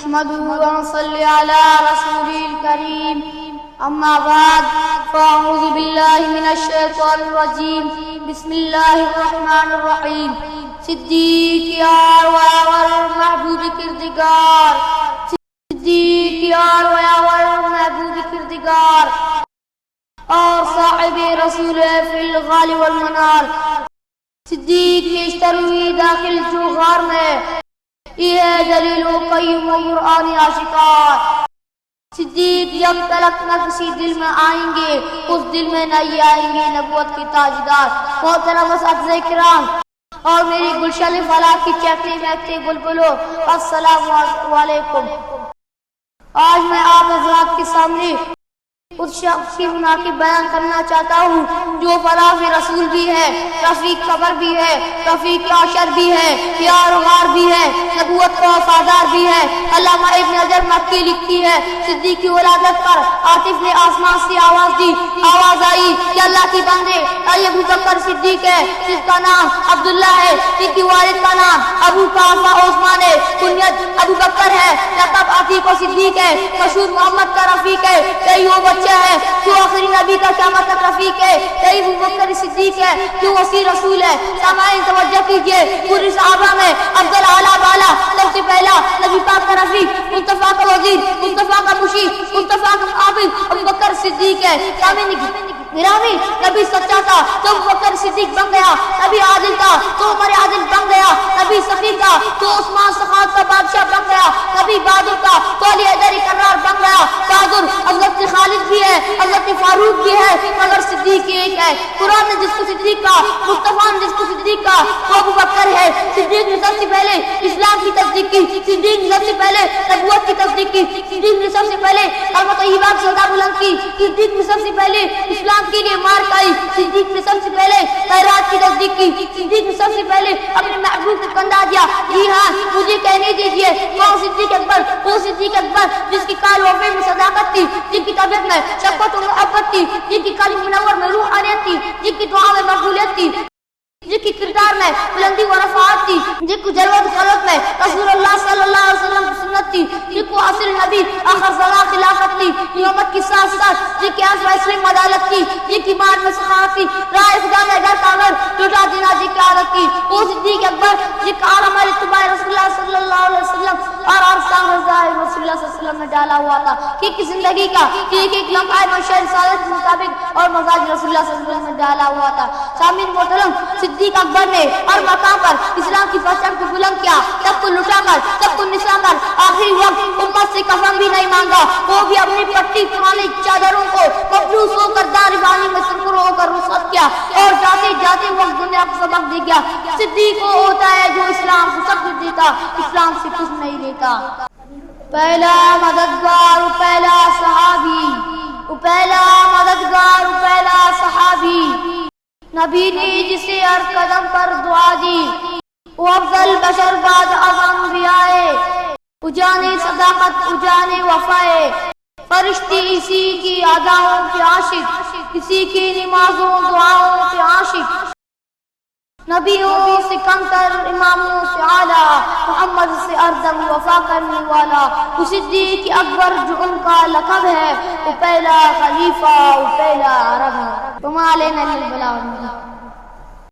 نحمده ونصلي على رسوله الكريم أما بعد فأعوذ بالله من الشيطان الرجيم بسم الله الرحمن الرحيم صدیق یار ویاور محبوب کردگار صدیق یار ویاور محبوب کردگار اور صاحب رسول فی الغال والمنال صدیق بیشتر ہوئی داخل جو غار میں یہ ہے دلیل و قیم و قرآن آشکار صدیق جب تلک نہ کسی دل میں آئیں گے اس دل میں نہیں آئیں گے نبوت کی تاجدار محترم اساتذہ کرام اور میری گلشن فلاح کی چہکتے مہکتے بلبلوں السلام علیکم۔ آج میں آپ حضرات کے سامنے اس شخص کی مناقب بیان کرنا چاہتا ہوں جو فلاح رسول بھی ہے، رفیق قبر بھی ہے، رفیق عشر بھی ہے، یار غار بھی ہے، نبوت کا وفادار بھی ہے۔ علامہ ابن حجر مکی لکھتی ہے صدیق کی ولادت پر عاطف نے آسمان سے آواز دی، آواز آئی کہ اللہ کی بندے اے ابو بکر صدیق ہے جس کا نام عبداللہ ہے، جن کی والد کا نام ابو قحافہ عثمان ہے، کنیت ابو بکر ہے، لقب عتیق و صدیق ہے، مشہور محمد کا رفیق ہے، کئی وہ بچہ ہے جو آخری نبی کا قیامت تک رفیق ہے، کئی ابو بکر صدیق ہے جو وسیع رسول ہے۔ سامعین توجہ کیجئے، پوری صحابہ میں افضل اعلیٰ بالا سب سے پہلا نبی پاک کا رفیق، مصطفیٰ کا وزیر، مصطفیٰ کا مشیر، مصطفیٰ کا قابل ابو بکر صدیق ہے۔ سامعین گرامی، نبی سچا تھا تو ابو بکر صدیق بن گیا، نبی عادل تھا تو عمر عادل بن گیا، نبی سخی تھا تو عثمان سخاوت کا بادشاہ بن گیا، نبی بہادر تھا تو علی حیدر کرار بن گیا۔ بہادر حضرت خالد بھی ہے، حضرت فاروق بھی ہے، مگر صدیق ایک ہے۔ قرآن نے جس کو صدیق کہا، مصطفیٰ نے جس کو صدیق کہا وہ ابو بکر ہے۔ صدیق نے سب سے پہلے اسلام کی تصدیق کی، صدیق نے سب سے پہلے نبوت کی تصدیق کی، صدیق نے سب سے پہلے کلمہ طیبہ کی صدا بلند کی، صدیق نے سب سے پہلے اسلام کے لیے مار کھائی، صدیق نے سب سے پہلے خیرات کی تصدیق کی، صدیق نے سب سے پہلے اپنے محبوب کو کندھا دیا۔ جی ہاں، مجھے کہنے دیجیے کون صدیق اکبر؟ وہ صدیق اکبر جس کی قال و فعل میں صداقت تھی، جن کی طبیعت میں شفقت و محبت تھی، جن کی قلب منور میں روحانیت تھی، جن کی دعا میں مقبولیت تھی، جن کی کردار میں بلندی و رفعت تھی، جن کو جلوت خلوت میں رسول اللہ صلی اللہ علیہ وسلم کی سنت تھی، جن کو اصل نبی آخر زمان خلافت تھی، نیمت کی ساتھ ساتھ جن کی آنکھ اسلام عدالت تھی، جن کی مان میں سخاوت تھی، راہ خدا میں ڈر کامر لٹا دینا جن کی عادت تھی، وہ صدیق اکبر جن کا عالم اتباع رسول اللہ صلی اللہ علیہ وسلم اور ارسام رضا رسول اللہ صلی اللہ علیہ وسلم میں ڈالا ہوا تھا کہ زندگی کا ایک ایک لمحہ منشاء رسالت کے مطابق اور مزاج رسول اللہ صلی اللہ علیہ وسلم میں ڈالا ہوا تھا۔ سامعین محترم، صدیق اکبر نے ہر مقام پر اسلام کی پرچم کو بلند کیا، سب کو لٹا کر، سب کو نثار کر آخری وقت امت سے کفن بھی نہیں مانگا، وہ بھی اپنی پٹی پرانے چادروں کو مفلوس ہو کر داروانی میں سرخر ہو کر رخصت کیا اور جاتے جاتے وقت دنیا کو سبق دے گیا۔ صدیق وہ ہوتا ہے جو اسلام کو سب کچھ دیتا، اسلام سے کچھ نہیں لیتا۔ پہلا مددگار پہلا صحابی، پہلا مددگار پہلا صحابی، نبی نے جسے ہر قدم پر دعا دی، وہ افضل بشر بعد از انبیاء، اجانے صداقت اجانے وفائے، فرشتے اسی کی اداؤں کے عاشق، اسی کی نمازوں دعاؤں کے عاشق، نبیوں سے کمتر اماموں سے اعلیٰ، محمد سے اردم وفا کرنے والا، وہ صدیق اکبر جو ان کا لقب ہے، وہ پہلا خلیفہ، وہ پہلا عرب ہے۔ تم علینا البلاء